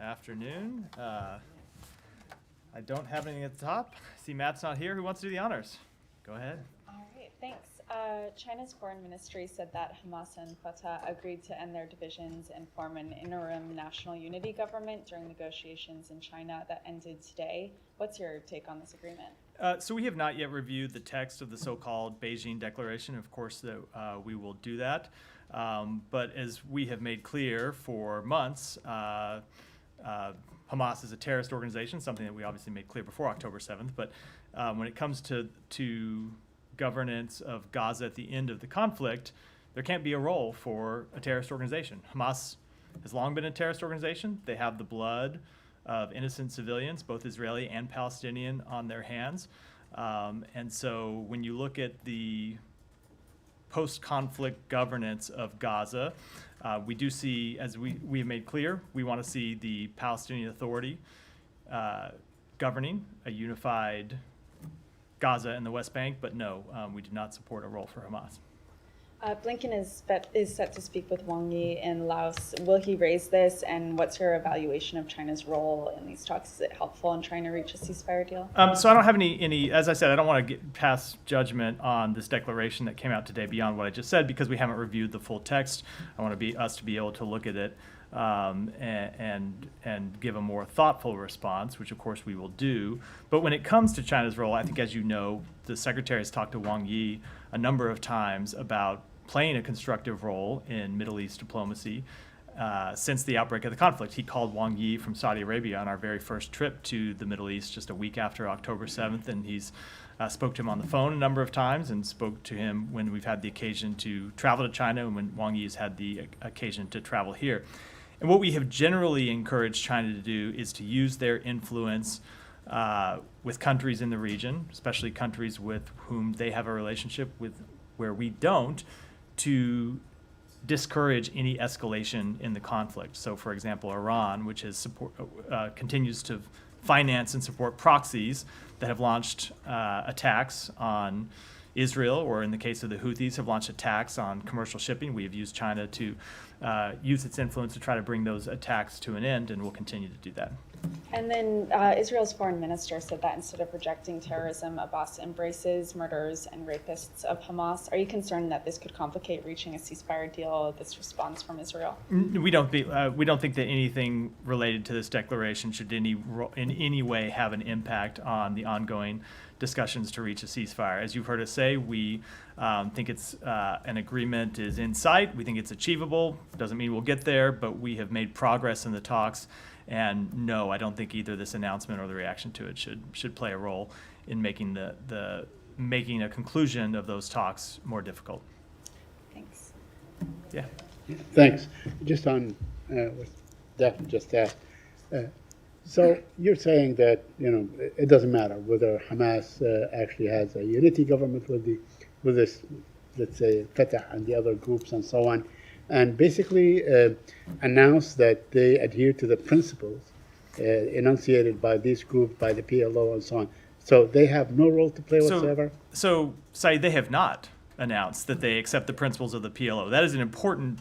Afternoon. I don't have anything at the top. I see Matt's not here. Who wants to do the honors? Go ahead. All right, thanks. China's foreign ministry said that Hamas and Fatah agreed to end their divisions and form an interim national unity government during negotiations in China that ended today. What's your take on this agreement? So we have not yet reviewed the text of the so-called Beijing Declaration. Of course, we will do that. But as we have made clear for months, Hamas is a terrorist organization, something that we obviously made clear before October 7th. But when it comes to governance of Gaza at the end of the conflict, there can't be a role for a terrorist organization. Hamas has long been a terrorist organization. They have the blood of innocent civilians, both Israeli and Palestinian, on their hands. And so when you look at the post-conflict governance of Gaza, we do see, as we have made clear, we want to see the Palestinian Authority governing a unified Gaza and the West Bank, but no, we do not support a role for Hamas. Blinken is set to speak with Wang Yi in Laos. Will he raise this, and what's your evaluation of China's role in these talks? Is it helpful in trying to reach a ceasefire deal? So I don't have any, as I said, I don't want to pass judgment on this declaration that came out today beyond what I just said, because we haven't reviewed the full text. I want us to be able to look at it and give a more thoughtful response, which of course we will do. But when it comes to China's role, I think, as you know, the Secretary has talked to Wang Yi a number of times about playing a constructive role in Middle East diplomacy since the outbreak of the conflict. He called Wang Yi from Saudi Arabia on our very first trip to the Middle East just a week after October 7th, and he's spoke to him on the phone a number of times and spoke to him when we've had the occasion to travel to China and when Wang Yi has had the occasion to travel here. And what we have generally encouraged China to do is to use their influence with countries in the region, especially countries with whom they have a relationship with where we don't, to discourage any escalation in the conflict. So, for example, Iran, which has continues to finance and support proxies that have launched attacks on Israel, or in the case of the Houthis, have launched attacks on commercial shipping. We have used China to use its influence to try to bring those attacks to an end, and we'll continue to do that. And then Israel's foreign minister said that instead of rejecting terrorism, Abbas embraces murderers and rapists of Hamas. Are you concerned that this could complicate reaching a ceasefire deal, this response from Israel? We don't think that anything related to this declaration should in any way have an impact on the ongoing discussions to reach a ceasefire. As you've heard us say, we think it's an agreement is in sight. We think it's achievable. Doesn't mean we'll get there, but we have made progress in the talks. And no, I don't think either this announcement or the reaction to it should play a role in making making a conclusion of those talks more difficult. Thanks. Yeah. Thanks. Just on what Daphne just asked. So you're saying that it doesn't matter whether Hamas actually has a unity government with this, let's say, Fatah and the other groups and so on, and basically announce that they adhere to the principles enunciated by this group, by the PLO, and so on. So they have no role to play whatsoever? So, Saeed, they have not announced that they accept the principles of the PLO. That is an important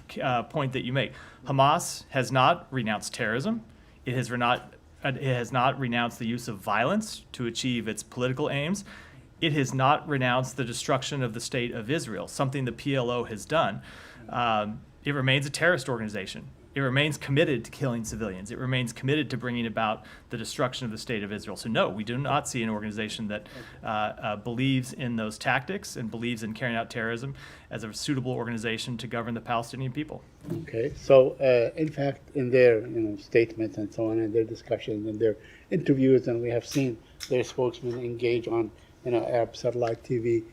point that you make. Hamas has not renounced terrorism. It has not renounced the use of violence to achieve its political aims. It has not renounced the destruction of the state of Israel, something the PLO has done. It remains a terrorist organization. It remains committed to killing civilians. It remains committed to bringing about the destruction of the state of Israel. So no, we do not see an organization that believes in those tactics and believes in carrying out terrorism as a suitable organization to govern the Palestinian people. Okay, so in fact, in their statements and so on, and their discussions and their interviews, and we have seen their spokesman engage on Arab satellite TV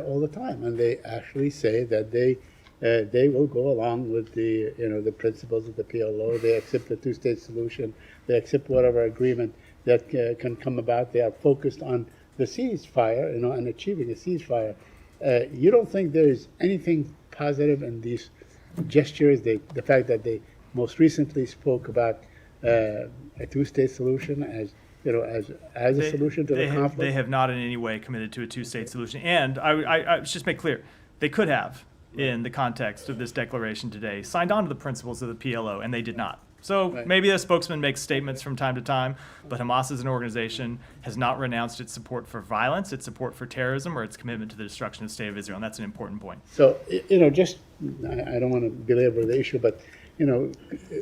all the time, and they actually say that they will go along with the principles of the PLO. They accept the two-state solution. They accept whatever agreement that can come about. They are focused on the ceasefire, and achieving a ceasefire. You don't think there is anything positive in these gestures? The fact that they most recently spoke about a two-state solution as a solution to the conflict. They have not in any way committed to a two-state solution. And I just make clear, they could have, in the context of this declaration today, signed on to the principles of the PLO, and they did not. So Right. maybe a spokesman makes statements from time to time, but Hamas as an organization has not renounced its support for violence, its support for terrorism, or its commitment to the destruction of the state of Israel. And that's an important point. So, just, I don't want to belabor the issue, but,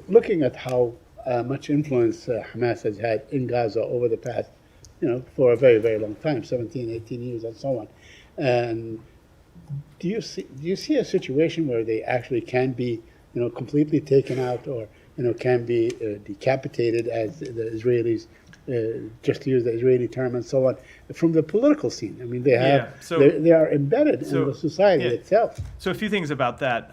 looking at how much influence Hamas has had in Gaza over the past, for a very, very long time, 17, 18 years and so on. And do you see a situation where they actually can be, completely taken out, or, can be decapitated, as the Israelis, just to use the Israeli term and so on, from the political scene? I mean, they have, they are embedded in the society itself. So a few things about that.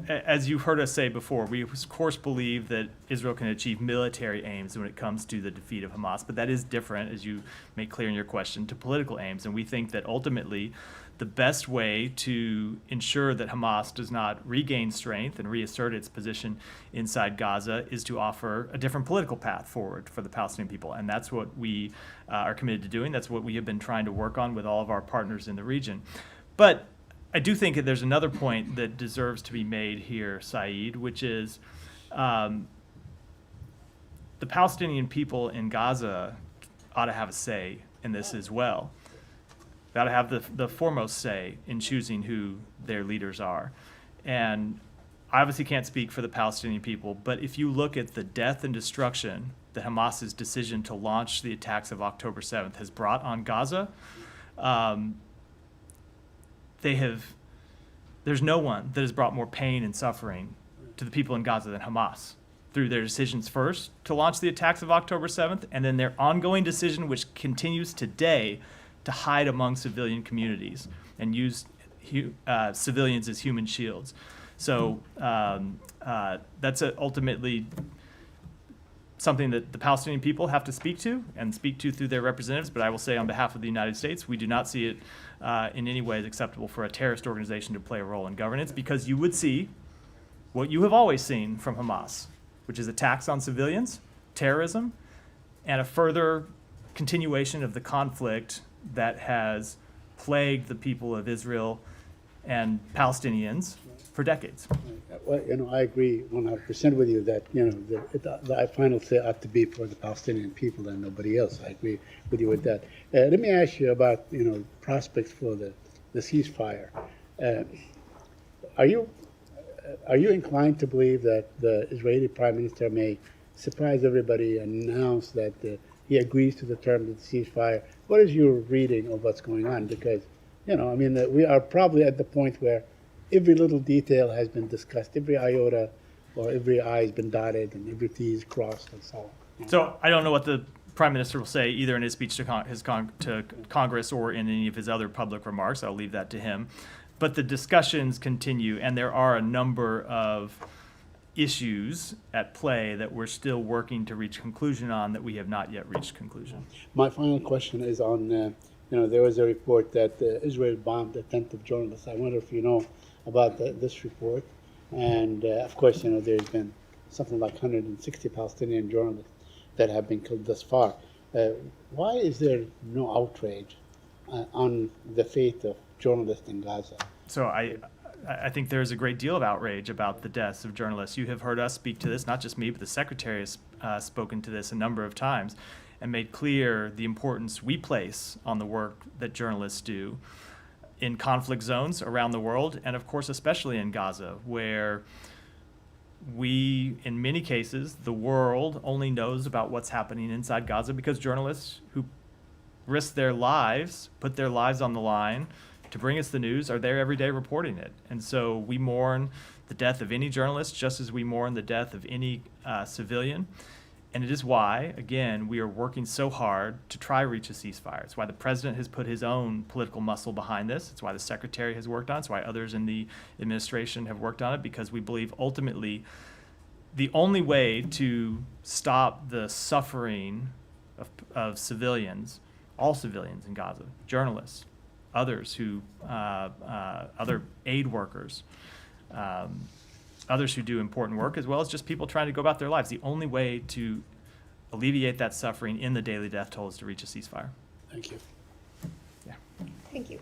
As you've heard us say before, we of course believe that Israel can achieve military aims when it comes to the defeat of Hamas, but that is different, as you make clear in your question, to political aims. And we think that ultimately the best way to ensure that Hamas does not regain strength and reassert its position inside Gaza is to offer a different political path forward for the Palestinian people. And that's what we are committed to doing. That's what we have been trying to work on with all of our partners in the region. But I do think that there's another point that deserves to be made here, Saeed, which is the Palestinian people in Gaza ought to have a say in this as well. They ought to have the foremost say in choosing who their leaders are. And I obviously can't speak for the Palestinian people, but if you look at the death and destruction that Hamas's decision to launch the attacks of October 7th has brought on Gaza, there's no one that has brought more pain and suffering to the people in Gaza than Hamas, through their decisions first to launch the attacks of October 7th, and then their ongoing decision, which continues today, to hide among civilian communities and use civilians as human shields. So that's ultimately something that the Palestinian people have to speak to and speak to through their representatives. But I will say on behalf of the United States, we do not see it in any way as acceptable for a terrorist organization to play a role in governance, because you would see what you have always seen from Hamas, which is attacks on civilians, terrorism, and a further continuation of the conflict that has plagued the people of Israel and Palestinians for decades. Well, I agree 100% with you that, the final say ought to be for the Palestinian people and nobody else. I agree with you with that. Let me ask you about, prospects for the ceasefire. Are you inclined to believe that the Israeli Prime Minister may surprise everybody and announce that he agrees to the terms of the ceasefire? What is your reading of what's going on? Because, we are probably at the point where every little detail has been discussed, every iota or every I has been dotted and every T is crossed and so on. So I don't know what the Prime Minister will say either in his speech to Congress or in any of his other public remarks. I'll leave that to him. But the discussions continue, and there are a number of issues at play that we're still working to reach conclusion on that we have not yet reached conclusion. My final question is on, there was a report that Israel bombed attentive journalists. I wonder if you know about this report. And of course, there's been something like 160 Palestinian journalists that have been killed thus far. Why is there no outrage on the fate of journalists in Gaza? So I think there's a great deal of outrage about the deaths of journalists. You have heard us speak to this, not just me, but the Secretary has spoken to this a number of times and made clear the importance we place on the work that journalists do in conflict zones around the world, and of course especially in Gaza, where we, in many cases, the world only knows about what's happening inside Gaza because journalists who risk their lives, put their lives on the line to bring us the news, are there every day reporting it. And so we mourn the death of any journalist just as we mourn the death of any civilian. And it is why, again, we are working so hard to try to reach a ceasefire. It's why the president has put his own political muscle behind this. It's why the secretary has worked on it. It's why others in the administration have worked on it, because we believe ultimately the only way to stop the suffering of civilians, all civilians in Gaza, journalists, others who, other aid workers, others who do important work, as well as just people trying to go about their lives. The only way to alleviate that suffering in the daily death toll is to reach a ceasefire. Thank you. Yeah. Thank you.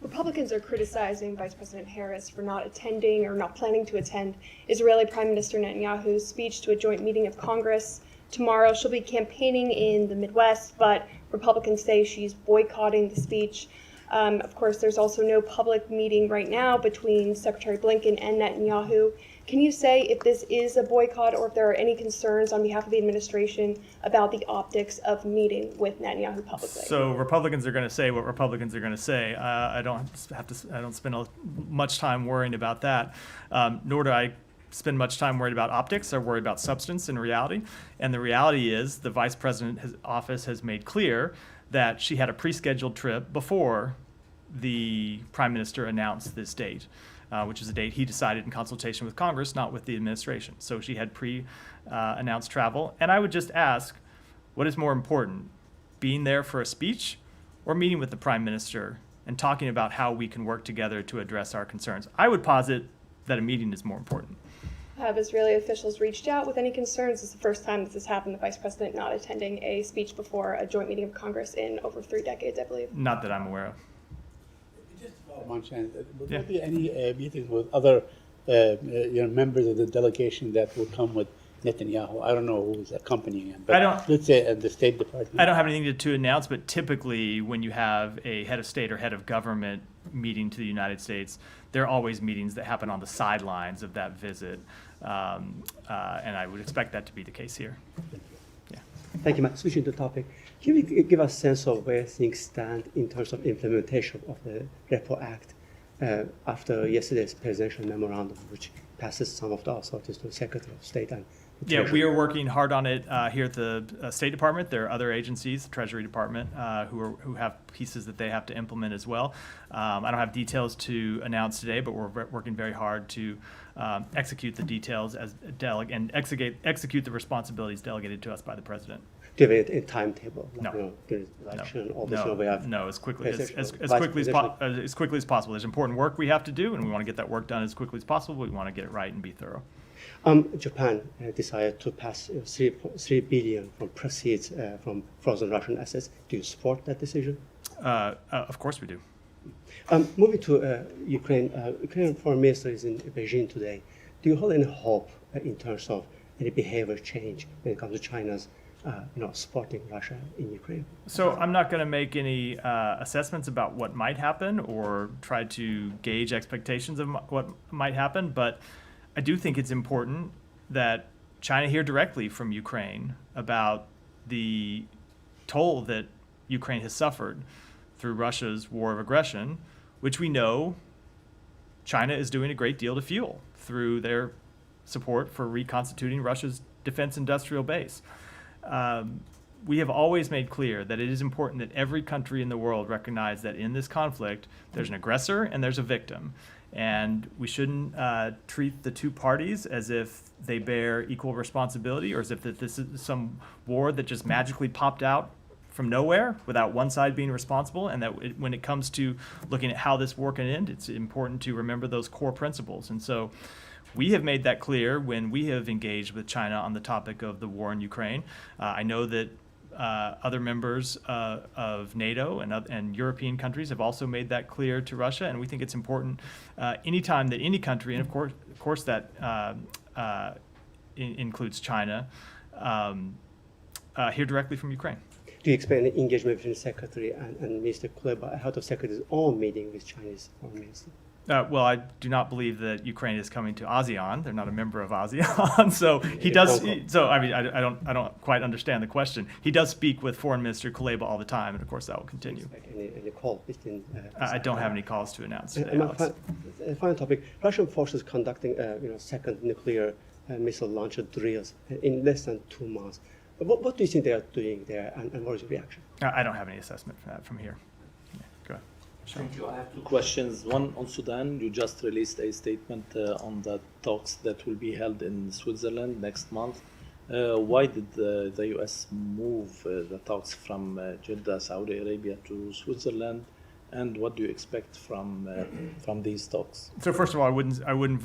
Republicans are criticizing Vice President Harris for not attending or not planning to attend Israeli Prime Minister Netanyahu's speech to a joint meeting of Congress. Tomorrow she'll be campaigning in the Midwest, but Republicans say she's boycotting the speech. Of course, there's also no public meeting right now between Secretary Blinken and Netanyahu. Can you say if this is a boycott or if there are any concerns on behalf of the administration about the optics of meeting with Netanyahu publicly? So Republicans are going to say what Republicans are going to say. I don't spend much time worrying about that, nor do I spend much time worried about optics. I worry about substance and reality. And the reality is the vice president's office has made clear that she had a pre-scheduled trip before the prime minister announced this date, which is a date he decided in consultation with Congress, not with the administration. So she had pre-announced travel. And I would just ask, what is more important, being there for a speech or meeting with the prime minister and talking about how we can work together to address our concerns? I would posit that a meeting is more important. Have Israeli officials reached out with any concerns? This is the first time this has happened, the vice president not attending a speech before a joint meeting of Congress in over 3 decades, I believe. Not that I'm aware of. Just would Yeah. there be any meetings with other members of the delegation that will come with Netanyahu? I don't know who's accompanying him, but let's say at the State Department. I don't have anything to announce, but typically when you have a head of state or head of government meeting to the United States, there are always meetings that happen on the sidelines of that visit, and I would expect that to be the case here. Yeah. Thank you, Matt. Switching the topic, can you give us a sense of where things stand in terms of implementation of the Repo Act after yesterday's presidential memorandum, which passes some of the authorities to the Secretary of State and the Yeah, Treasury? we are working hard on it here at the State Department. There are other agencies, the Treasury Department, who have pieces that they have to implement as well. I don't have details to announce today, but we're working very hard to execute the details and execute the responsibilities delegated to us by the President. Do you have a timetable? Like, No. There's election, all this, we have No, as quickly as Vice quickly as possible. There's important work we have to do, and we want to get that work done as quickly as possible. We want to get it right and be thorough. Japan decided to pass $3 billion from proceeds from frozen Russian assets. Do you support that decision? Of course we do. Moving to Ukraine, Ukrainian foreign minister is in Beijing today. Do you hold any hope in terms of any behavior change when it comes to China's supporting Russia in Ukraine? So I'm not going to make any assessments about what might happen or try to gauge expectations of what might happen, but I do think it's important that China hear directly from Ukraine about the toll that Ukraine has suffered through Russia's war of aggression, which we know China is doing a great deal to fuel through their support for reconstituting Russia's defense industrial base. We have always made clear that it is important that every country in the world recognize that in this conflict, there's an aggressor and there's a victim. And we shouldn't treat the two parties as if they bear equal responsibility or as if that this is some war that just magically popped out from nowhere without one side being responsible, and that when it comes to looking at how this war can end, it's important to remember those core principles. And so we have made that clear when we have engaged with China on the topic of the war in Ukraine. I know that other members of NATO and European countries have also made that clear to Russia, and we think it's important anytime that any country, and of course that includes China, hear directly from Ukraine. Do you expect any engagement between the Secretary and Minister Kuleba ahead of Secretary's own meeting with Chinese Foreign Minister? Well, I do not believe that Ukraine is coming to ASEAN. They're not a member of ASEAN, so he does. So I mean, I don't quite understand the question. He does speak with Foreign Minister Kuleba all the time, and of course that will continue. Any call between? I don't have any calls to announce today. And Alex. final topic: Russian forces conducting second nuclear missile launcher drills in less than 2 months. What do you think they are doing there, and what is your reaction? I don't have any assessment for that from here. Yeah, go ahead. Sure. Thank you. I have 2 questions. One on Sudan. You just released a statement on the talks that will be held in Switzerland next month. Why did the U.S. move the talks from Jeddah, Saudi Arabia to Switzerland? And what do you expect from these talks? So first of all, I wouldn't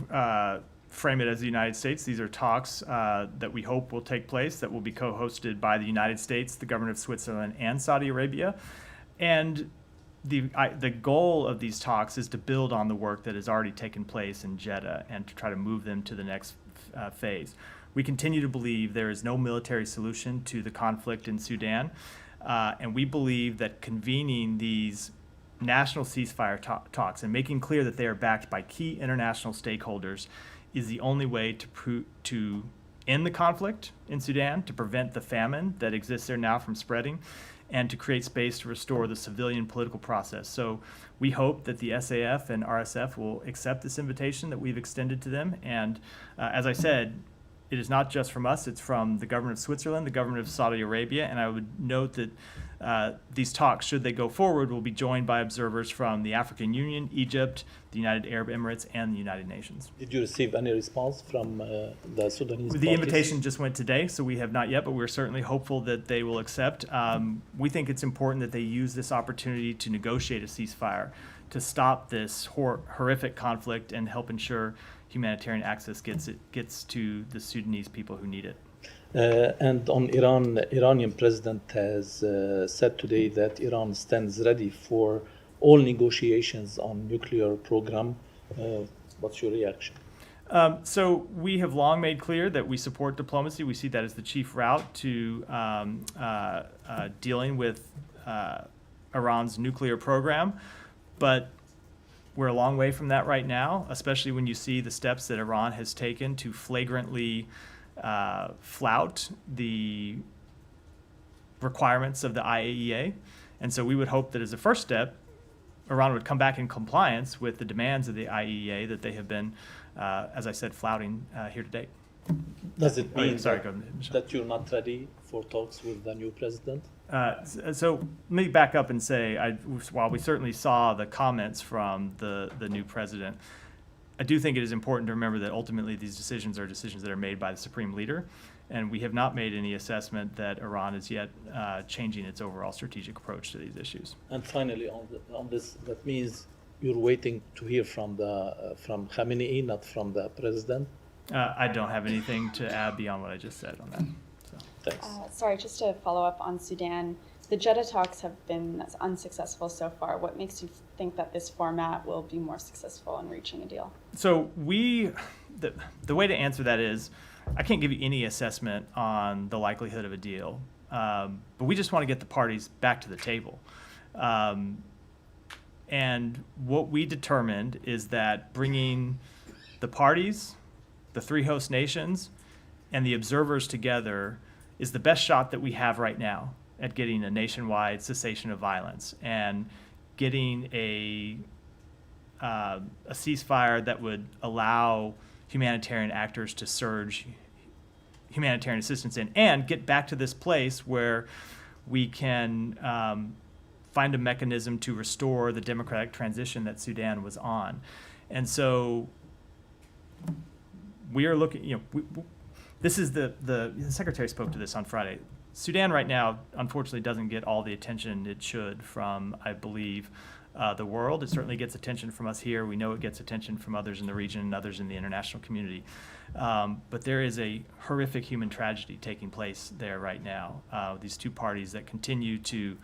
frame it as the United States. These are talks that we hope will take place, that will be co-hosted by the United States, the government of Switzerland, and Saudi Arabia. And the goal of these talks is to build on the work that has already taken place in Jeddah and to try to move them to the next phase. We continue to believe there is no military solution to the conflict in Sudan, and we believe that convening these national ceasefire talks and making clear that they are backed by key international stakeholders is the only way to end the conflict in Sudan, to prevent the famine that exists there now from spreading, and to create space to restore the civilian political process. So we hope that the SAF and RSF will accept this invitation that we've extended to them. And as I said, it is not just from us, it's from the government of Switzerland, the government of Saudi Arabia, and I would note that these talks, should they go forward, will be joined by observers from the African Union, Egypt, the United Arab Emirates, and the United Nations. Did you receive any response from the Sudanese The parties? invitation just went today, so we have not yet, but we're certainly hopeful that they will accept. We think it's important that they use this opportunity to negotiate a ceasefire, to stop this horrific conflict and help ensure humanitarian access gets to the Sudanese people who need it. And on Iran, the Iranian president has said today that Iran stands ready for all negotiations on nuclear program. What's your reaction? So we have long made clear that we support diplomacy. We see that as the chief route to dealing with Iran's nuclear program. But we're a long way from that right now, especially when you see the steps that Iran has taken to flagrantly flout the requirements of the IAEA. And so we would hope that as a first step, Iran would come back in compliance with the demands of the IAEA that they have been, as I said, flouting here to date. Does it mean Sorry, go ahead, Michelle. that you're not ready for talks with the new president? So let me back up and say, while we certainly saw the comments from the new president, I do think it is important to remember that ultimately these decisions are decisions that are made by the supreme leader, and we have not made any assessment that Iran is yet changing its overall strategic approach to these issues. And finally, on this, that means you're waiting to hear from Khamenei, not from the president. I don't have anything to add beyond what I just said on that. So. Thanks. Sorry, just to follow up on Sudan. The Jeddah talks have been unsuccessful so far. What makes you think that this format will be more successful in reaching a deal? So the way to answer that is, I can't give you any assessment on the likelihood of a deal, but we just want to get the parties back to the table. And what we determined is that bringing the parties, the three host nations, and the observers together is the best shot that we have right now at getting a nationwide cessation of violence and getting a ceasefire that would allow humanitarian actors to surge humanitarian assistance in and get back to this place where we can find a mechanism to restore the democratic transition that Sudan was on. And so we are looking, this is the Secretary spoke to this on Friday. Sudan right now, unfortunately, doesn't get all the attention it should from, I believe, the world. It certainly gets attention from us here. We know it gets attention from others in the region and others in the international community. But there is a horrific human tragedy taking place there right now. These two parties that continue to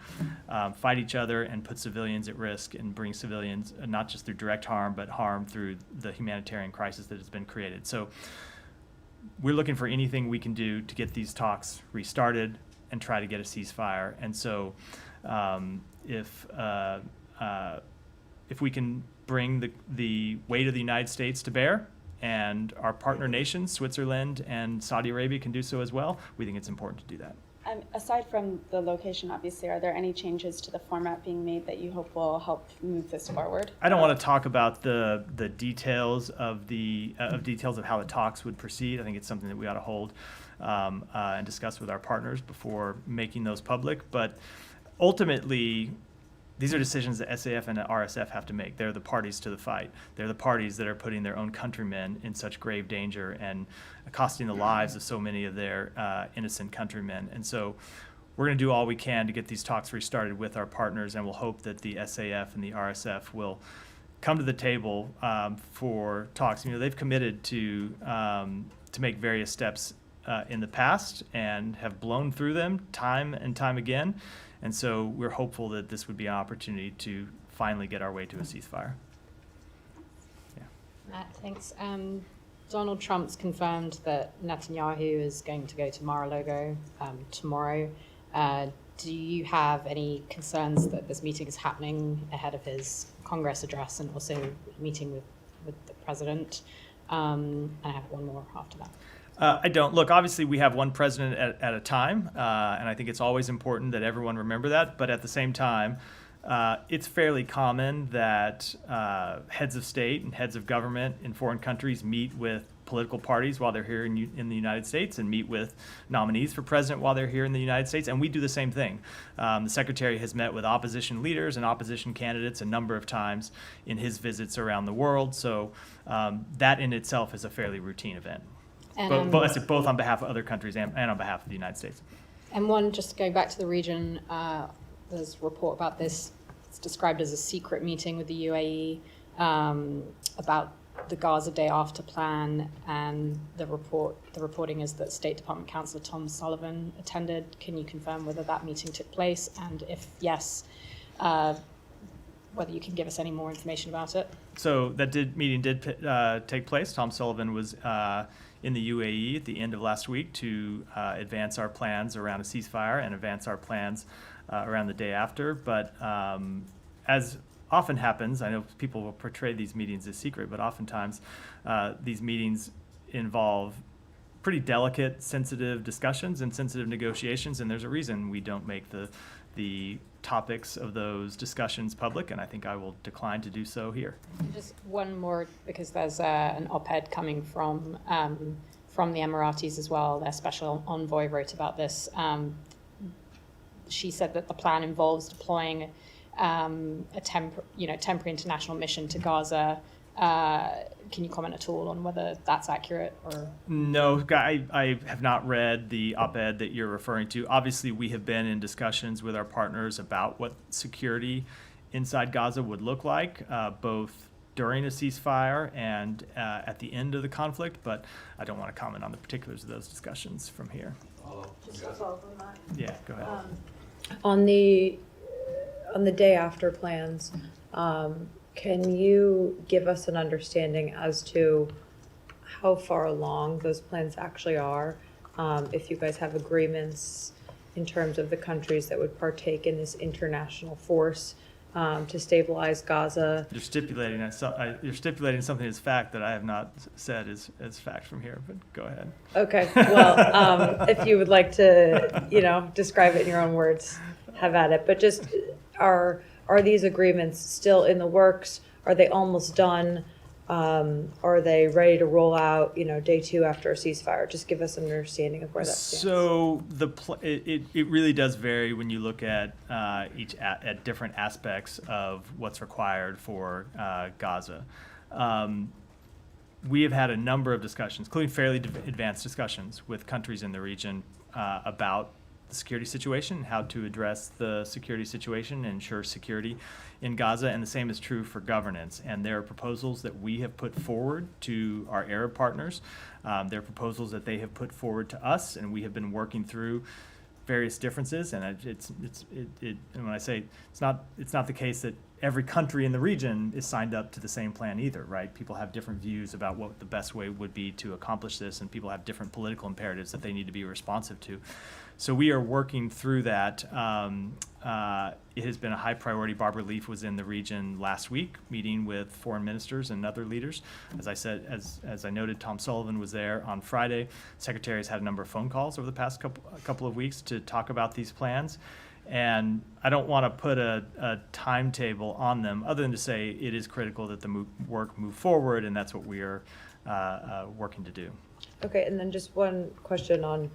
fight each other and put civilians at risk and bring civilians not just through direct harm, but harm through the humanitarian crisis that has been created. So we're looking for anything we can do to get these talks restarted and try to get a ceasefire. And so if we can bring the weight of the United States to bear, and our partner nations, Switzerland and Saudi Arabia, can do so as well, we think it's important to do that. Aside from the location, obviously, are there any changes to the format being made that you hope will help move this forward? I don't want to talk about the details of details of how the talks would proceed. I think it's something that we ought to hold and discuss with our partners before making those public. But ultimately, these are decisions that SAF and the RSF have to make. They're the parties to the fight. They're the parties that are putting their own countrymen in such grave danger and costing the lives of so many of their innocent countrymen. And so we're going to do all we can to get these talks restarted with our partners, and we'll hope that the SAF and the RSF will come to the table for talks. They've committed to make various steps in the past and have blown through them time and time again. And so we're hopeful that this would be an opportunity to finally get our way to a ceasefire. Matt, thanks. Donald Trump's confirmed that Netanyahu is going to go to Mar-a-Lago tomorrow. Do you have any concerns that this meeting is happening ahead of his Congress address and also meeting with the president? And I have one more after that. I don't. Look, obviously we have one president at a time, and I think it's always important that everyone remember that. But at the same time, it's fairly common that heads of state and heads of government in foreign countries meet with political parties while they're here in the United States and meet with nominees for president while they're here in the United States, and we do the same thing. The Secretary has met with opposition leaders and opposition candidates a number of times in his visits around the world, so that in itself is a fairly routine event. And, Both on behalf of other countries and on behalf of the United States. And one, just going back to the region, there's a report about this. It's described as a secret meeting with the UAE about the Gaza Day After plan, and the reporting is that State Department Counselor Tom Sullivan attended. Can you confirm whether that meeting took place, and if yes, whether you can give us any more information about it? So that meeting did take place. Tom Sullivan was in the UAE at the end of last week to advance our plans around a ceasefire and advance our plans around the day after. But as often happens, I know people will portray these meetings as secret, but oftentimes these meetings involve pretty delicate, sensitive discussions and sensitive negotiations, and there's a reason we don't make the topics of those discussions public, and I think I will decline to do so here. Just one more, because there's an op-ed coming from the Emiratis as well. Their special envoy wrote about this. She said that the plan involves deploying a temporary international mission to Gaza. Can you comment at all on whether that's accurate? Or No, I have not read the op-ed that you're referring to. Obviously, we have been in discussions with our partners about what security inside Gaza would look like, both during a ceasefire and at the end of the conflict, but I don't want to comment on the particulars of those discussions from here. Just to follow up on that. Yeah, go ahead. On the day after plans, can you give us an understanding as to how far along those plans actually are? If you guys have agreements in terms of the countries that would partake in this international force to stabilize Gaza? You're stipulating something as fact that I have not said as fact from here, but go ahead. Okay, well, if you would like to, describe it in your own words, have at it. But just, are these agreements still in the works? Are they almost done? Are they ready to roll out, day 2 after a ceasefire? Just give us an understanding of where that stands. So it really does vary when you look at at different aspects of what's required for Gaza. We have had a number of discussions, including fairly advanced discussions with countries in the region about the security situation, how to address the security situation and ensure security in Gaza, and the same is true for governance. And there are proposals that we have put forward to our Arab partners. There are proposals that they have put forward to us, and we have been working through various differences. And and when I say it's not the case that every country in the region is signed up to the same plan either, right? People have different views about what the best way would be to accomplish this, and people have different political imperatives that they need to be responsive to. So we are working through that. It has been a high priority. Barbara Leaf was in the region last week, meeting with foreign ministers and other leaders. As I said, as I noted, Tom Sullivan was there on Friday. Secretary has had a number of phone calls over the past couple of weeks to talk about these plans. And I don't want to put a timetable on them, other than to say it is critical that the work move forward, and that's what we are working to do. Okay, and then just one question on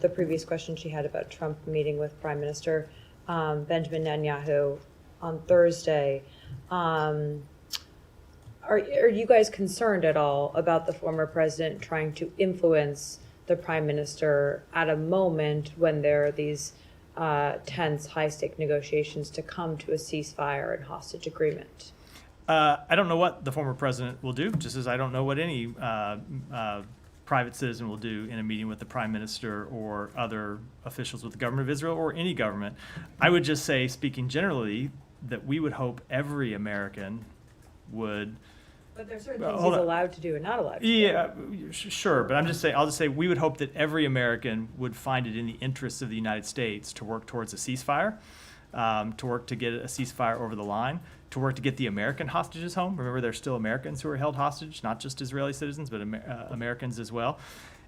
the previous question she had about Trump meeting with Prime Minister Benjamin Netanyahu on Thursday. Are you guys concerned at all about the former president trying to influence the Prime Minister at a moment when there are these tense, high-stake negotiations to come to a ceasefire and hostage agreement? I don't know what the former president will do, just as I don't know what any private citizen will do in a meeting with the prime minister or other officials with the government of Israel or any government. I would just say, speaking generally, that we would hope every American would. But there's certain Well, things hold he's on. allowed to do and not allowed to do. Yeah, sure, but I'll just say we would hope that every American would find it in the interests of the United States to work towards a ceasefire, to work to get a ceasefire over the line, to work to get the American hostages home. Remember, there's still Americans who are held hostage, not just Israeli citizens, but Americans as well.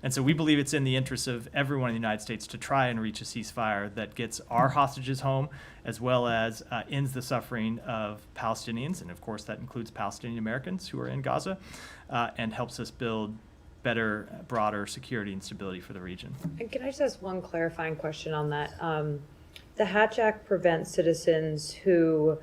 And so we believe it's in the interests of everyone in the United States to try and reach a ceasefire that gets our hostages home, as well as ends the suffering of Palestinians, and of course that includes Palestinian Americans who are in Gaza, and helps us build better, broader security and stability for the region. And can I just ask one clarifying question on that? The Hatch Act prevents citizens who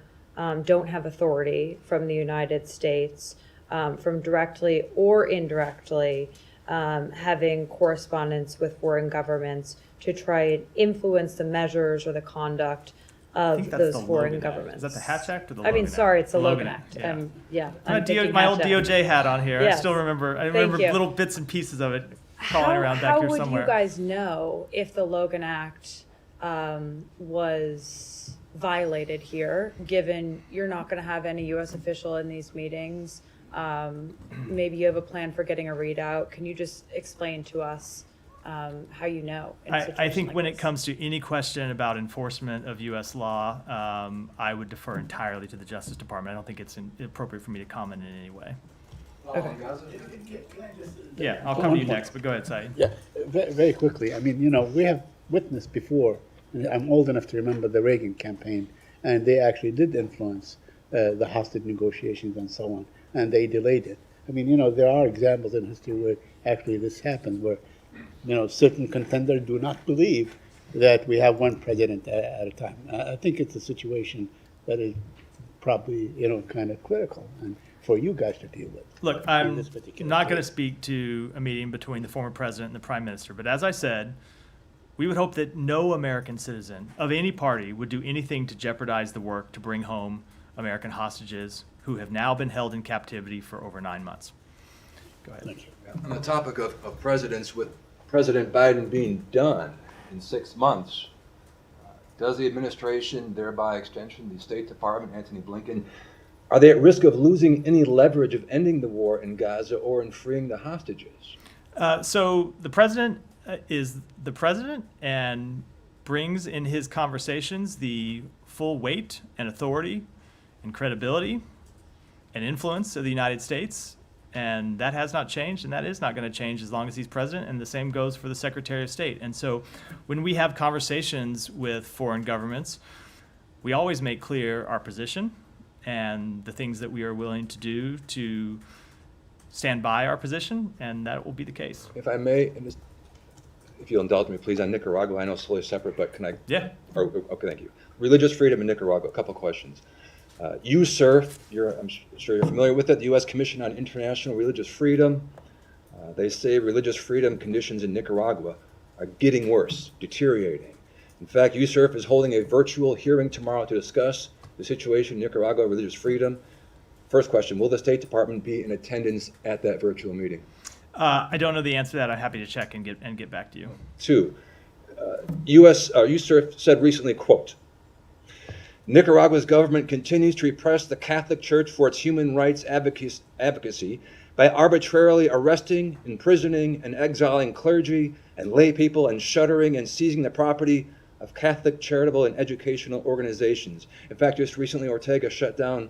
don't have authority from the United States from directly or indirectly having correspondence with foreign governments to try and influence the measures or the conduct I think of that's those the foreign Logan Act. governments. Is that the Hatch Act or the I Logan mean, Act? sorry, it's the Logan Act. Act. Yeah. Yeah, My, I'm thinking my old Hatch Act. DOJ hat on here. Yes. I still remember. I Thank remember you. little bits and pieces of it crawling around back here How somewhere. would you guys know if the Logan Act was violated here, given you're not going to have any U.S. official in these meetings? Maybe you have a plan for getting a readout. Can you just explain to us how you know? in a I situation think like when this? it comes to any question about enforcement of U.S. law, I would defer entirely to the Justice Department. I don't think it's appropriate for me to comment in any way. Okay. Yeah, I'll come to you next, but go ahead, Saeed. Yeah, very quickly. I mean, we have witnessed before, and I'm old enough to remember the Reagan campaign, and they actually did influence the hostage negotiations and so on, and they delayed it. I mean, there are examples in history where actually this happened, where, certain contenders do not believe that we have one president at a time. I think it's a situation that is probably, kind of critical and for you guys to deal with. Look, in I'm this particular not going to case. speak to a meeting between the former president and the prime minister, but as I said, we would hope that no American citizen of any party would do anything to jeopardize the work to bring home American hostages who have now been held in captivity for over 9 months. Go ahead. Thank you. On the topic of presidents, with President Biden being done in 6 months, does the administration, thereby extension, the State Department, Antony Blinken, are they at risk of losing any leverage of ending the war in Gaza or in freeing the hostages? So the president is the president and brings in his conversations the full weight and authority and credibility and influence of the United States. And that has not changed, and that is not going to change as long as he's president, and the same goes for the Secretary of State. And so when we have conversations with foreign governments, we always make clear our position and the things that we are willing to do to stand by our position, and that will be the case. If I may, if you'll indulge me, please, on Nicaragua, I know it's totally separate, but can I? Yeah. Okay, thank you. Religious freedom in Nicaragua, a couple questions. USCIRF, I'm sure you're familiar with it, the U.S. Commission on International Religious Freedom. They say religious freedom conditions in Nicaragua are getting worse, deteriorating. In fact, USCIRF is holding a virtual hearing tomorrow to discuss the situation in Nicaragua, religious freedom. First question, will the State Department be in attendance at that virtual meeting? I don't know the answer to that. I'm happy to check and get back to you. Two, USCIRF said recently, quote, Nicaragua's government continues to repress the Catholic Church for its human rights advocacy by arbitrarily arresting, imprisoning, and exiling clergy and lay people and shuttering and seizing the property of Catholic charitable and educational organizations. In fact, just recently, Ortega shut down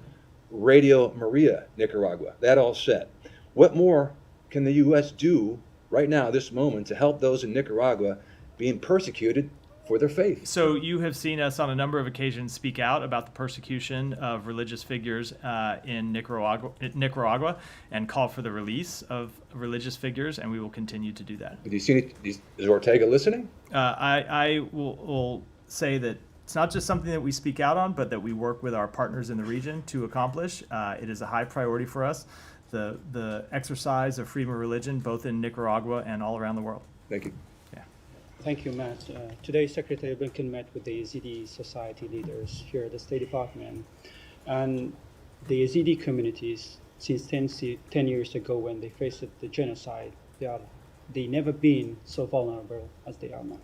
Radio Maria, Nicaragua. That all said, what more can the U.S. do right now, this moment, to help those in Nicaragua being persecuted for their faith? So you have seen us on a number of occasions speak out about the persecution of religious figures in Nicaragua and call for the release of religious figures, and we will continue to do that. Do you see is Ortega listening? I will say that it's not just something that we speak out on, but that we work with our partners in the region to accomplish. It is a high priority for us, the exercise of freedom of religion, both in Nicaragua and all around the world. Thank you. Thank you, Matt. Today, Secretary Blinken met with the Yazidi society leaders here at the State Department. And the Yazidi communities, since 10 years ago when they faced the genocide, they are they never been so vulnerable as they are now.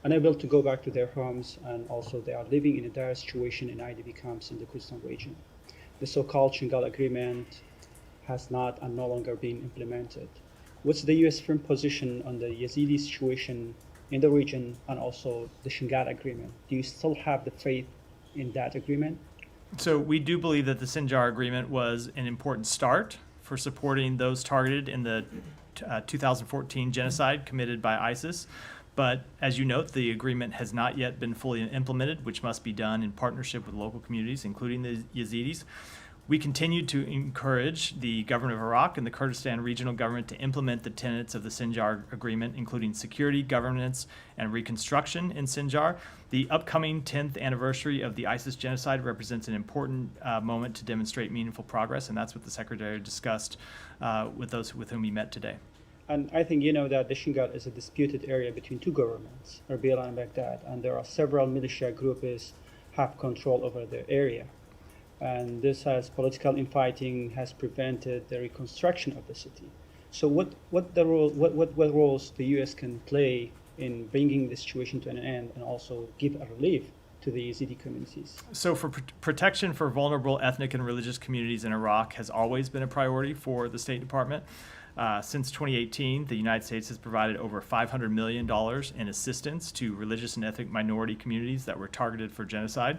Unable to go back to their homes, and also they are living in a dire situation in IDP camps in the Kurdistan region. The so-called Shingal Agreement has not and no longer been implemented. What's the U.S. firm position on the Yazidi situation in the region and also the Shingal Agreement? Do you still have the faith in that agreement? So we do believe that the Sinjar Agreement was an important start for supporting those targeted in the 2014 genocide committed by ISIS. But as you note, the agreement has not yet been fully implemented, which must be done in partnership with local communities, including the Yazidis. We continue to encourage the government of Iraq and the Kurdistan regional government to implement the tenets of the Sinjar Agreement, including security, governance, and reconstruction in Sinjar. The upcoming 10th anniversary of the ISIS genocide represents an important moment to demonstrate meaningful progress, and that's what the Secretary discussed with those with whom he met today. And I think you know that the Shingal is a disputed area between two governments, Erbil and Baghdad, and there are several militia groups have control over the area. And this has political infighting has prevented the reconstruction of the city. So what roles the U.S. can play in bringing the situation to an end and also give a relief to the Yazidi communities? So for protection for vulnerable ethnic and religious communities in Iraq has always been a priority for the State Department. Since 2018, the United States has provided over $500 million in assistance to religious and ethnic minority communities that were targeted for genocide.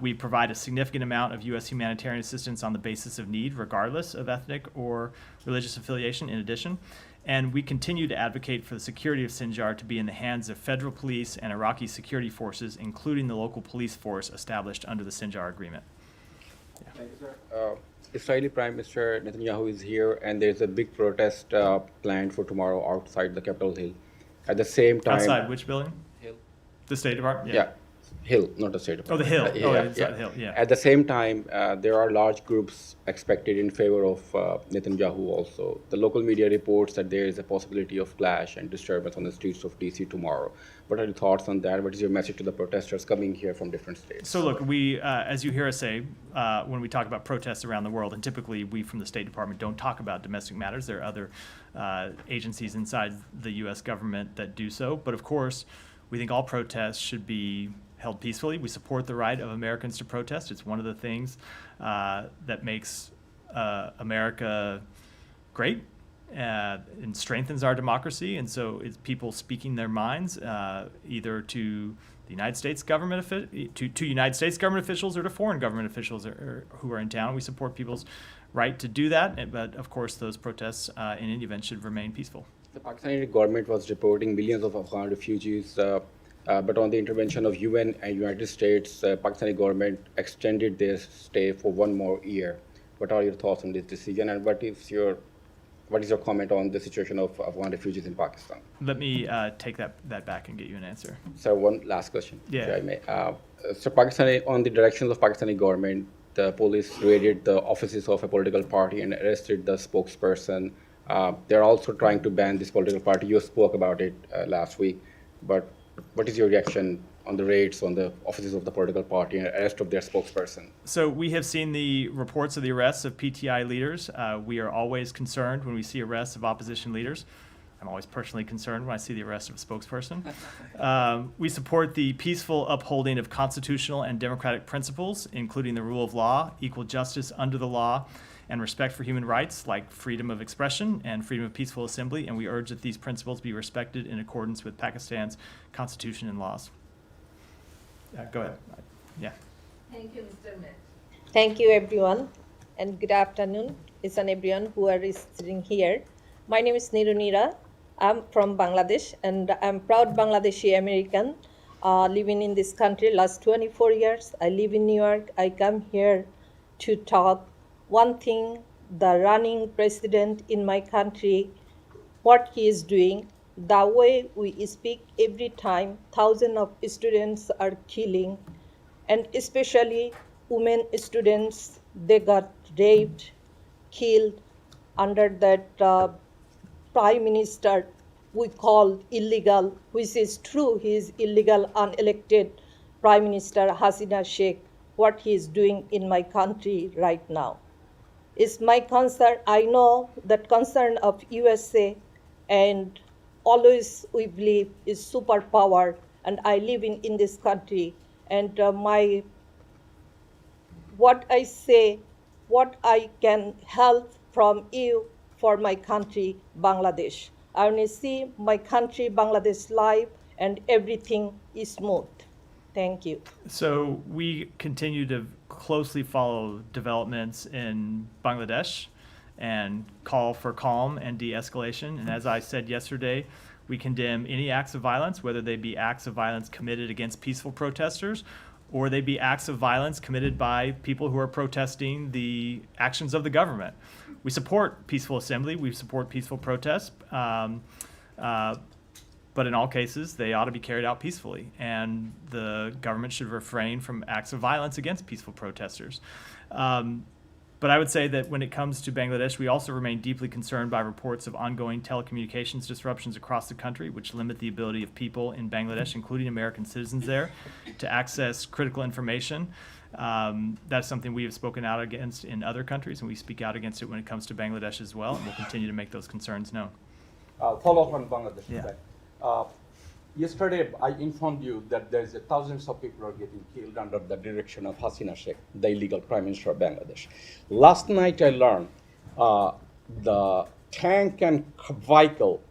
We provide a significant amount of U.S. humanitarian assistance on the basis of need, regardless of ethnic or religious affiliation, in addition. And we continue to advocate for the security of Sinjar to be in the hands of federal police and Iraqi security forces, including the local police force established under the Sinjar Agreement. Israeli Prime Minister Netanyahu is here, and there's a big protest planned for tomorrow outside the Capitol Hill. At the same time, Outside which building? Hill. The State Department? Yeah. Hill, not the State Oh, Department. the Hill. Yeah. The Hill, yeah. At the same time, there are large groups expected in favor of Netanyahu also. The local media reports that there is a possibility of clash and disturbance on the streets of DC tomorrow. What are your thoughts on that? What is your message to the protesters coming here from different states? So look, we, as you hear us say, when we talk about protests around the world, and typically we from the State Department don't talk about domestic matters. There are other agencies inside the U.S. government that do so. But of course, we think all protests should be held peacefully. We support the right of Americans to protest. It's one of the things that makes America great and strengthens our democracy. And so it's people speaking their minds either to the United States government to United States government officials or to foreign government officials who are in town. We support people's right to do that. But of course, those protests in any event should remain peaceful. The Pakistani government was reporting millions of Afghan refugees. But on the intervention of UN and United States, Pakistani government extended their stay for one more year. What are your thoughts on this decision, and what is your comment on the situation of Afghan refugees in Pakistan? Let me take that back and get you an answer. So one last question, Yeah. if I may. So on the directions of Pakistani government, the police raided the offices of a political party and arrested the spokesperson. They're also trying to ban this political party. You spoke about it last week, but what is your reaction on the raids on the offices of the political party and arrest of their spokesperson? So we have seen the reports of the arrests of PTI leaders. We are always concerned when we see arrests of opposition leaders. I'm always personally concerned when I see the arrest of a spokesperson. We support the peaceful upholding of constitutional and democratic principles, including the rule of law, equal justice under the law, and respect for human rights like freedom of expression and freedom of peaceful assembly, and we urge that these principles be respected in accordance with Pakistan's constitution and laws. Go ahead. Yeah. Thank you, Mr. Mayor. Thank you, everyone, and good afternoon. It's an everyone who are sitting here. My name is Nirunira. I'm from Bangladesh, and I'm proud Bangladeshi American living in this country last 24 years. I live in New York. I come here to talk one thing, the running president in my country, what he is doing, the way we speak every time thousands of students are killing, and especially women students, they got raped, killed under that prime minister we call illegal, which is true, he is illegal, unelected Prime Minister Hasina Sheikh, what he is doing in my country right now. Is my concern. I know that concern of USA and always we believe is superpower. And I live in this country, and what I say, what I can help from you for my country, Bangladesh. I want to see my country, Bangladesh, live, and everything is smooth. Thank you. So we continue to closely follow developments in Bangladesh and call for calm and de-escalation. And as I said yesterday, we condemn any acts of violence, whether they be acts of violence committed against peaceful protesters or they be acts of violence committed by people who are protesting the actions of the government. We support peaceful assembly, we support peaceful protests, but in all cases, they ought to be carried out peacefully, and the government should refrain from acts of violence against peaceful protesters. But I would say that when it comes to Bangladesh, we also remain deeply concerned by reports of ongoing telecommunications disruptions across the country, which limit the ability of people in Bangladesh, including American citizens there, to access critical information. That's something we have spoken out against in other countries, and we speak out against it when it comes to Bangladesh as well, and we'll continue to make those concerns known. Follow up on Bangladesh. Yeah. Yesterday, I informed you that there's thousands of people are getting killed under the direction of Hasina Sheikh, the illegal Prime Minister of Bangladesh. Last night, I learned the tank and vehicle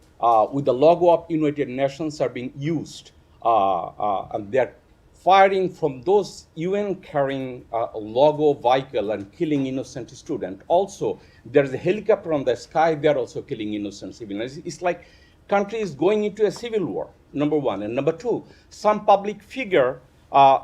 with the logo of United Nations are being used, and they're firing from those UN carrying logo vehicle and killing innocent students. Also, there's a helicopter on the sky, they're also killing innocent civilians. It's like country is going into a civil war, number one. And number two, some public figure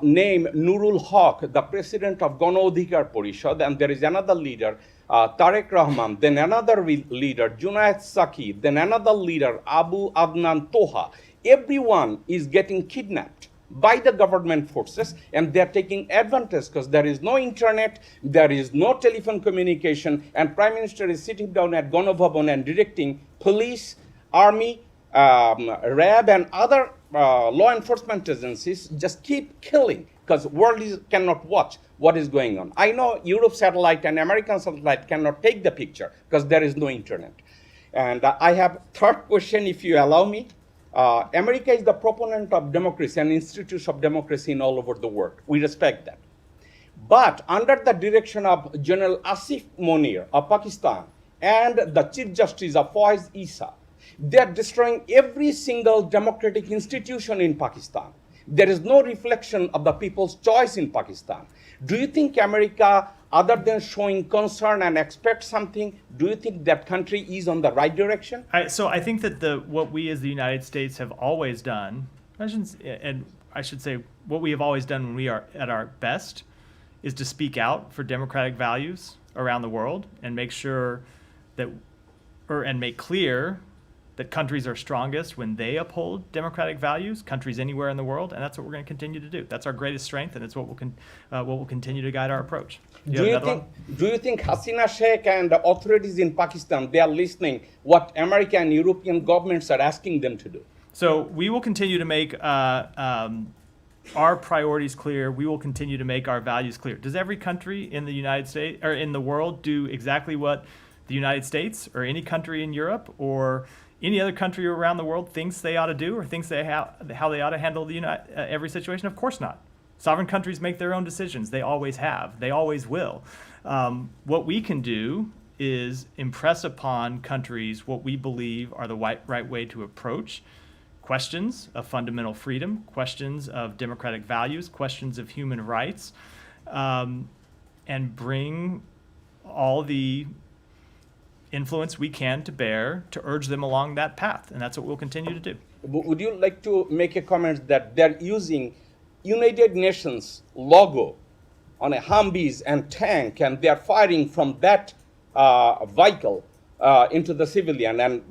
named Nurul Haq, the president of Gano Adhikar Porishad, and there is another leader, Tarek Rahman, then another leader, Junaid Saki, then another leader, Abu Adnan Toha. Everyone is getting kidnapped by the government forces, and they're taking advantage because there is no internet, there is no telephone communication, and Prime Minister is sitting down at Gano Bhavan and directing police, army, RAB, and other law enforcement agencies just keep killing because world cannot watch what is going on. I know Europe satellite and American satellite cannot take the picture because there is no internet. And I have third question, if you allow me. America is the proponent of democracy and institutes of democracy in all over the world. We respect that. But under the direction of General Asif Munir of Pakistan and the Chief Justice of Faiz Issa, they are destroying every single democratic institution in Pakistan. There is no reflection of the people's choice in Pakistan. Do you think America, other than showing concern and expect something, do you think that country is on the right direction? So I think that what we as the United States have always done, and I should say what we have always done when we are at our best, is to speak out for democratic values around the world and make sure that, and make clear that countries are strongest when they uphold democratic values, countries anywhere in the world, and that's what we're going to continue to do. That's our greatest strength, and it's what will continue to guide our approach. Do you think Hasina Sheikh and the authorities in Pakistan, they are listening what American and European governments are asking them to do? So we will continue to make our priorities clear. We will continue to make our values clear. Does every country in the United States or in the world do exactly what the United States or any country in Europe or any other country around the world thinks they ought to do or thinks how they ought to handle every situation? Of course not. Sovereign countries make their own decisions. They always have. They always will. What we can do is impress upon countries what we believe are the right way to approach questions of fundamental freedom, questions of democratic values, questions of human rights, and bring all the influence we can to bear to urge them along that path, and that's what we'll continue to do. Would you like to make a comment that they're using United Nations logo on a Humvees and tank, and they're firing from that vehicle into the civilian, and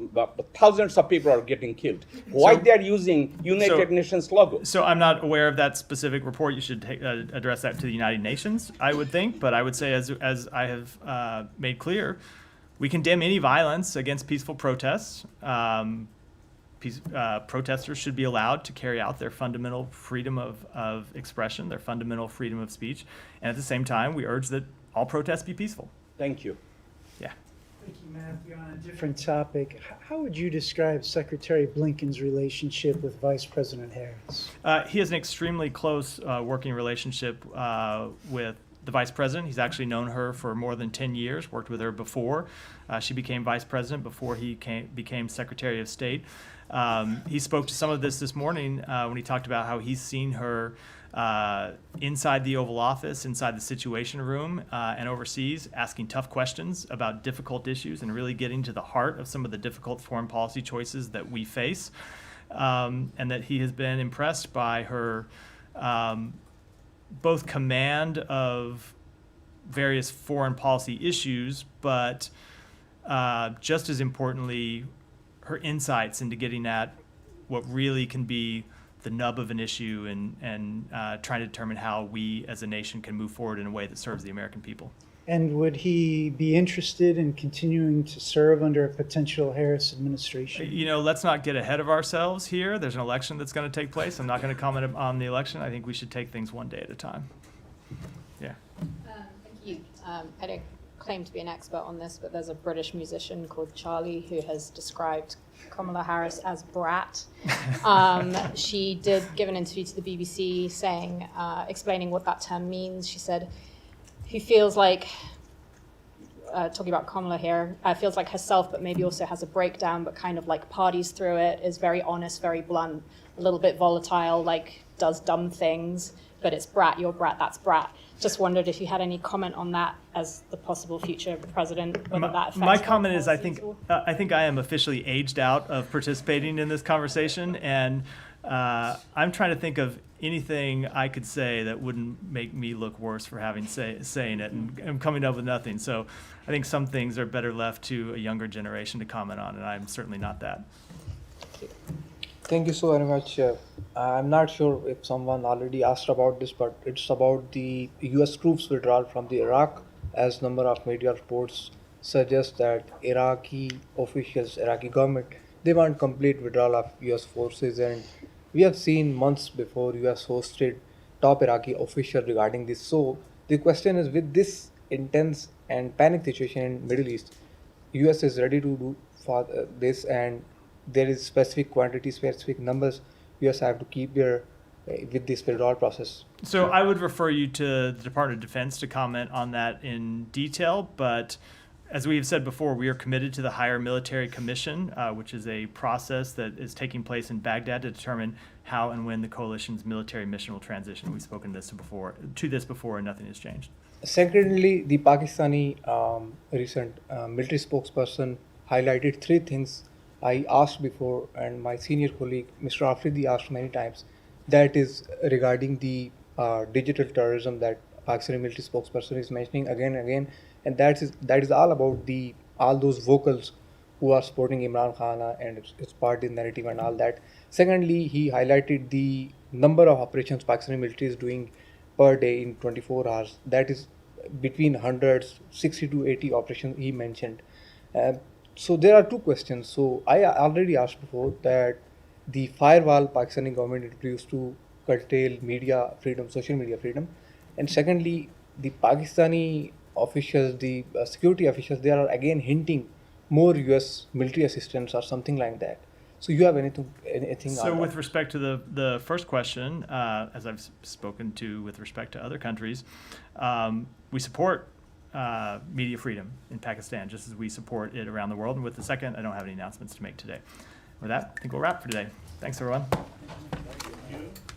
thousands of people are getting killed? Why they're using United Nations logo? So I'm not aware of that specific report. You should address that to the United Nations, I would think, but I would say, as I have made clear, we condemn any violence against peaceful protests. Protesters should be allowed to carry out their fundamental freedom of expression, their fundamental freedom of speech. And at the same time, we urge that all protests be peaceful. Thank you. Yeah. Thank you, Matthew. On a different topic, how would you describe Secretary Blinken's relationship with Vice President Harris? He has an extremely close working relationship with the Vice President. He's actually known her for more than 10 years, worked with her before she became Vice President, before he became Secretary of State. He spoke to some of this morning when he talked about how he's seen her inside the Oval Office, inside the Situation Room, and overseas, asking tough questions about difficult issues and really getting to the heart of some of the difficult foreign policy choices that we face, and that he has been impressed by her both command of various foreign policy issues, but just as importantly, her insights into getting at what really can be the nub of an issue and trying to determine how we as a nation can move forward in a way that serves the American people. And would he be interested in continuing to serve under a potential Harris administration? You know, let's not get ahead of ourselves here. There's an election that's going to take place. I'm not going to comment on the election. I think we should take things one day at a time. Yeah. Thank you. I don't claim to be an expert on this, but there's a British musician called Charlie who has described Kamala Harris as brat. She did give an interview to the BBC saying, explaining what that term means. She said, who feels like, talking about Kamala here, feels like herself, but maybe also has a breakdown, but kind of like parties through it, is very honest, very blunt, a little bit volatile, like does dumb things, but it's brat, you're brat, that's brat. Just wondered if you had any comment on that as the possible future president, whether that affects my comment is I think I am officially aged out of participating in this conversation, and I'm trying to think of anything I could say that wouldn't make me look worse for having saying it, and I'm coming up with nothing. So I think some things are better left to a younger generation to comment on, and I'm certainly not that. Thank you so very much. I'm not sure if someone already asked about this, but it's about the U.S. troops withdrawal from the Iraq, as number of media reports suggest that Iraqi officials, Iraqi government, they want complete withdrawal of U.S. forces, and we have seen months before U.S. hosted top Iraqi official regarding this. So the question is, with this intense and panic situation in Middle East, U.S. is ready to do for this, and there is specific quantity, specific numbers U.S. have to keep there with this withdrawal process. So I would refer you to the Department of Defense to comment on that in detail, but as we've said before, we are committed to the Higher Military Commission, which is a process that is taking place in Baghdad to determine how and when the coalition's military mission will transition. We've spoken to this before, and nothing has changed. Secondly, the Pakistani recent military spokesperson highlighted three things I asked before, and my senior colleague, Mr. Afridi, asked many times. That is regarding the digital terrorism that Pakistani military spokesperson is mentioning again and again, and that is all about all those vocals who are supporting Imran Khan and its party narrative and all that. Secondly, he highlighted the number of operations Pakistani military is doing per day in 24 hours. That is between hundreds, 60 to 80 operations he mentioned. So there are two questions. So I already asked before that the firewall Pakistani government introduced to curtail media freedom, social media freedom, and secondly, the Pakistani officials, the security officials, they are again hinting more U.S. military assistance or something like that. So you have anything So on with that? respect to the first question, as I've spoken to with respect to other countries, we support media freedom in Pakistan, just as we support it around the world. And with the second, I don't have any announcements to make today. With that, I think we'll wrap for today. Thanks, everyone. Thank you.